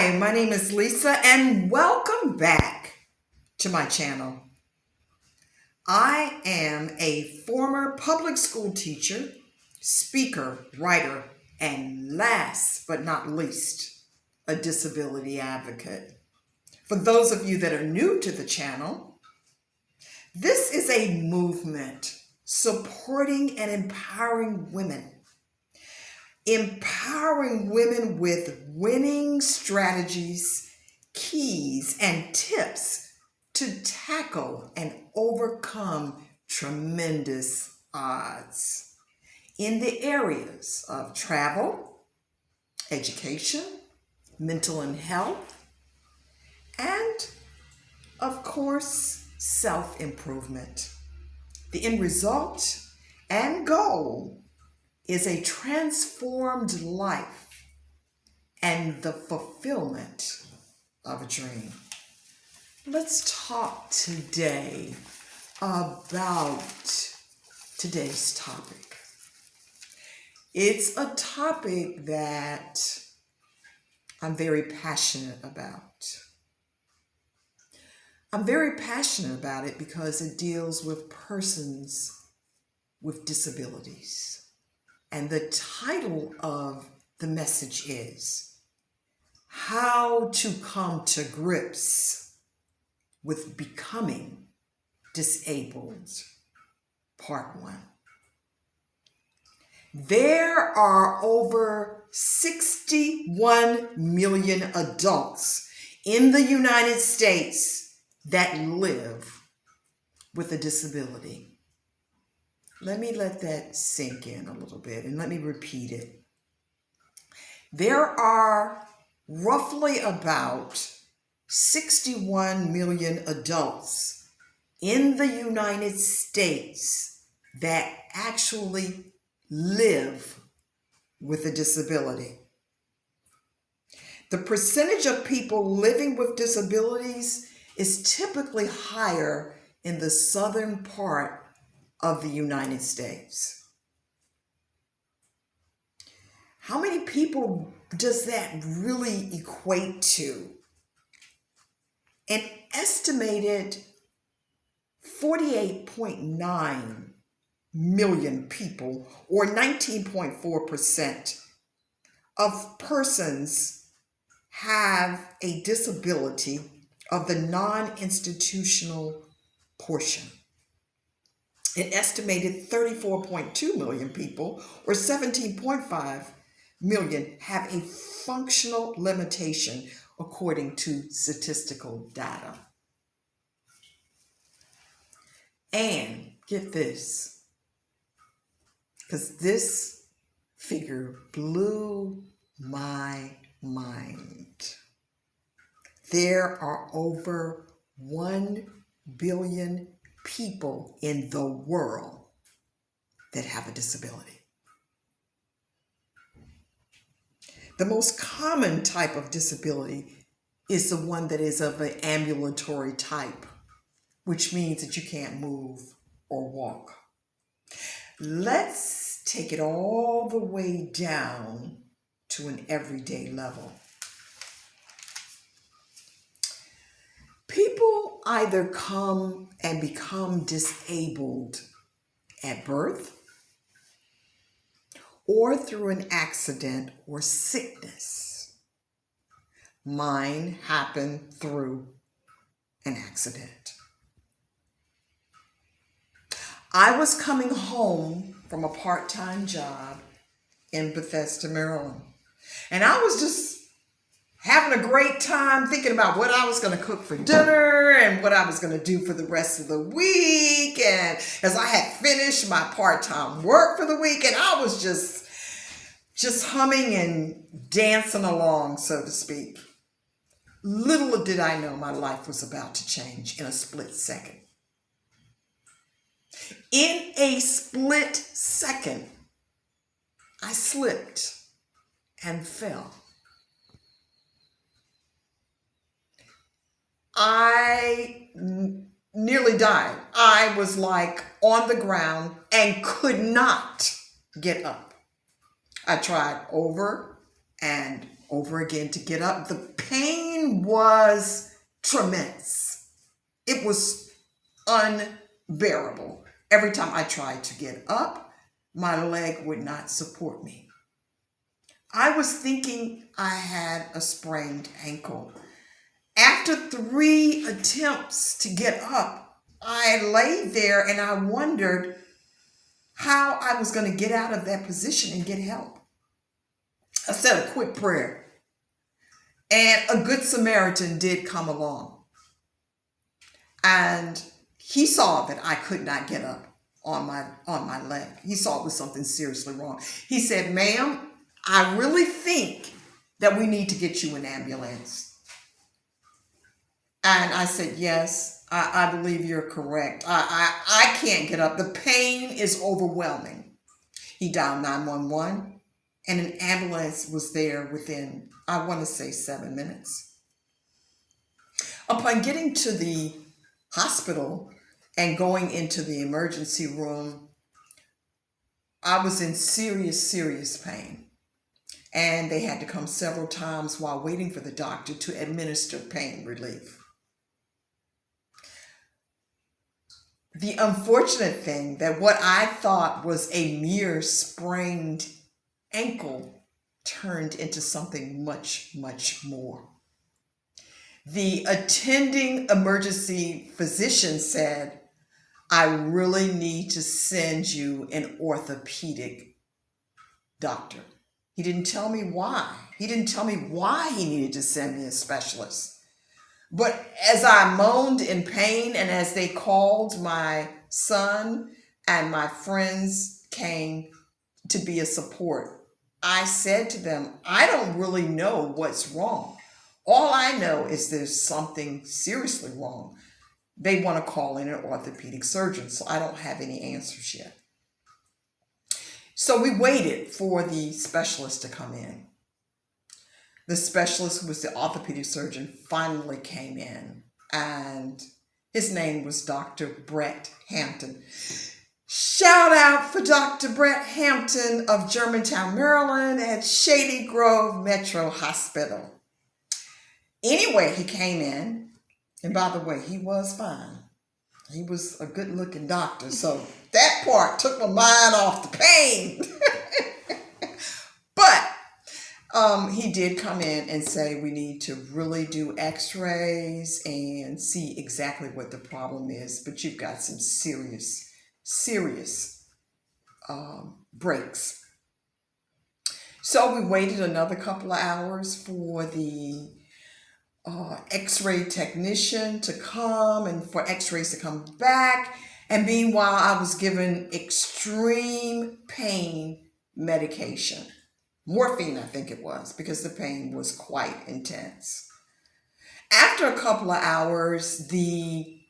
Hi, my name is Lisa, and welcome back to my channel. I am a former public school teacher, speaker, writer, and last but not least, a disability advocate. For those of you that are new to the channel, this is a movement supporting and empowering women with winning strategies, keys, and tips to tackle and overcome tremendous odds in the areas of travel, education, mental and health, and, of course, self-improvement. The end result and goal is a transformed life and the fulfillment of a dream. Let's talk today about today's topic. It's a topic that I'm very passionate about. I'm very passionate about it because it deals with persons with disabilities. And the title of the message is How to Come to Grips with Becoming Disabled, Part 1. There are over 61 million adults in the United States that live with a disability. Let me let that sink in a little bit and let me repeat it. There are roughly about 61 million adults in the United States that actually live with a disability. The percentage of people living with disabilities is typically higher in the southern part of the United States. How many people does that really equate to? An estimated 48.9 million people, or 19.4% of persons have a disability of the non-institutional portion. An estimated 34.2 million people, or 17.5 million, have a functional limitation according to statistical data. And get this, because this figure blew my mind. There are over 1 billion people in the world that have a disability. The most common type of disability is the one that is of an ambulatory type, which means that you can't move or walk. Let's take it all the way down to an everyday level. People either come and become disabled at birth or through an accident or sickness. Mine happened through an accident. I was coming home from a part-time job in Bethesda, Maryland, and I was just having a great time thinking about what I was going to cook for dinner and what I was going to do for the rest of the week. And as I had finished my part-time work for the week, and I was just humming and dancing along, so to speak. Little did I know my life was about to change in a split second. In a split second, I slipped and fell. I nearly died. I was like on the ground and could not get up. I tried over and over again to get up. The pain was tremendous. It was unbearable. Every time I tried to get up, my leg would not support me. I was thinking I had a sprained ankle. After 3 attempts to get up, I lay there and I wondered how I was going to get out of that position and get help. I said a quick prayer, and a good Samaritan did come along, and he saw that I could not get up on my leg. He saw it was something seriously wrong. He said, "Ma'am, I really think that we need to get you an ambulance." And I said, "Yes, I believe you're correct. I can't get up. The pain is overwhelming." He dialed 911, and an ambulance was there within, I want to say, 7 minutes. Upon getting to the hospital and going into the emergency room, I was in serious pain. And they had to come several times while waiting for the doctor to administer pain relief. The unfortunate thing that what I thought was a mere sprained ankle turned into something much more. The attending emergency physician said, "I really need to send you an orthopedic doctor." He didn't tell me why. He didn't tell me why he needed to send me a specialist. But as I moaned in pain and as they called, my son and my friends came to be a support, I said to them, "I don't really know what's wrong. All I know is there's something seriously wrong. They want to call in an orthopedic surgeon, so I don't have any answers yet." So we waited for the specialist to come in. The specialist, who was the orthopedic surgeon, finally came in, and his name was Dr. Brett Hampton. Shout out for Dr. Brett Hampton of Germantown, Maryland at Shady Grove Metro Hospital. Anyway, he came in, and by the way, he was fine. He was a good-looking doctor, so that part took my mind off the pain. But he did come in and say we need to really do x-rays and see exactly what the problem is, but you've got some serious breaks. So we waited another couple of hours for the x-ray technician to come and for x-rays to come back. And meanwhile, I was given extreme pain medication. Morphine, I think it was, because the pain was quite intense. After a couple of hours, the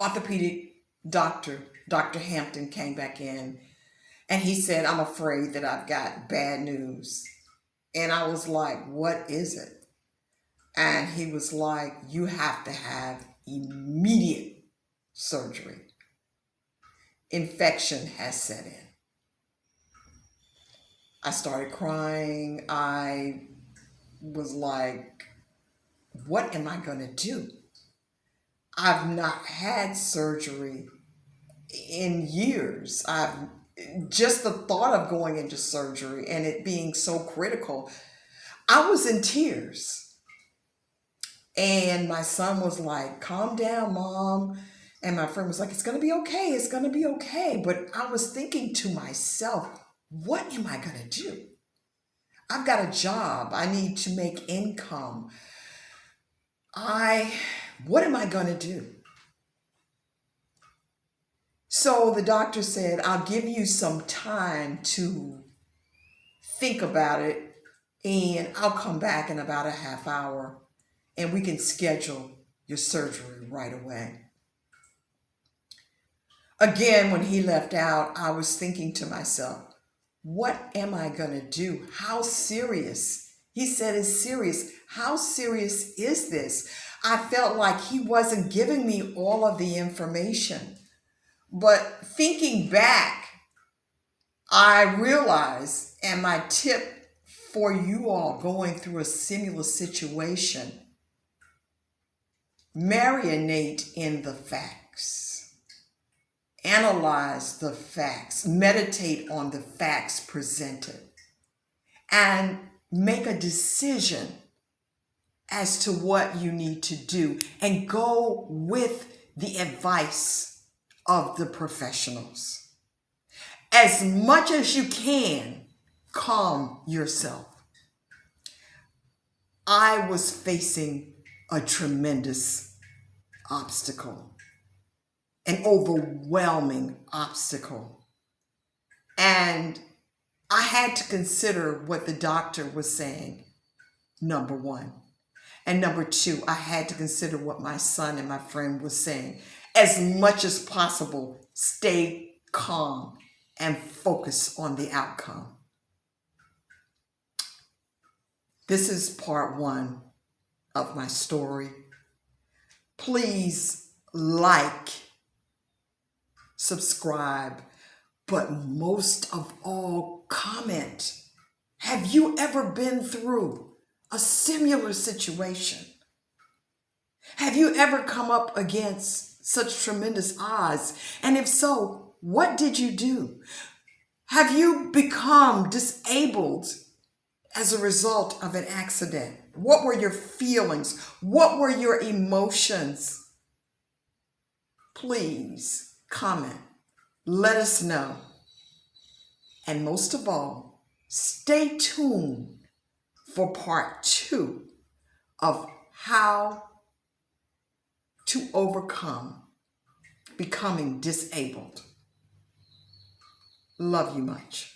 orthopedic doctor, Dr. Hampton, came back in, and he said, "I'm afraid that I've got bad news." And I was like, "What is it?" And he was like, "You have to have immediate surgery. Infection has set in." I started crying. I was like, what am I going to do? I've not had surgery in years. Just the thought of going into surgery and it being so critical, I was in tears. And my son was like, "Calm down, Mom." And my friend was like, "It's going to be okay. It's going to be okay." But I was thinking to myself, what am I going to do? I've got a job. I need to make income. What am I going to do? So the doctor said, "I'll give you some time to think about it, and I'll come back in about a half hour, and we can schedule your surgery right away." Again, when he left out, I was thinking to myself, what am I going to do? How serious? He said it's serious. How serious is this? I felt like he wasn't giving me all of the information. But thinking back, I realized, and my tip for you all going through a similar situation, marinate in the facts, analyze the facts, meditate on the facts presented, and make a decision as to what you need to do, and go with the advice of the professionals. As much as you can, calm yourself. I was facing a tremendous obstacle, an overwhelming obstacle. And I had to consider what the doctor was saying, number one. And number two, I had to consider what my son and my friend was saying. As much as possible, stay calm and focus on the outcome. This is part one of my story. Please like, subscribe, but most of all, comment. Have you ever been through a similar situation? Have you ever come up against such tremendous odds? And if so, what did you do? Have you become disabled as a result of an accident? What were your feelings? What were your emotions? Please comment. Let us know. And most of all, stay tuned for part two of how to overcome becoming disabled. Love you much.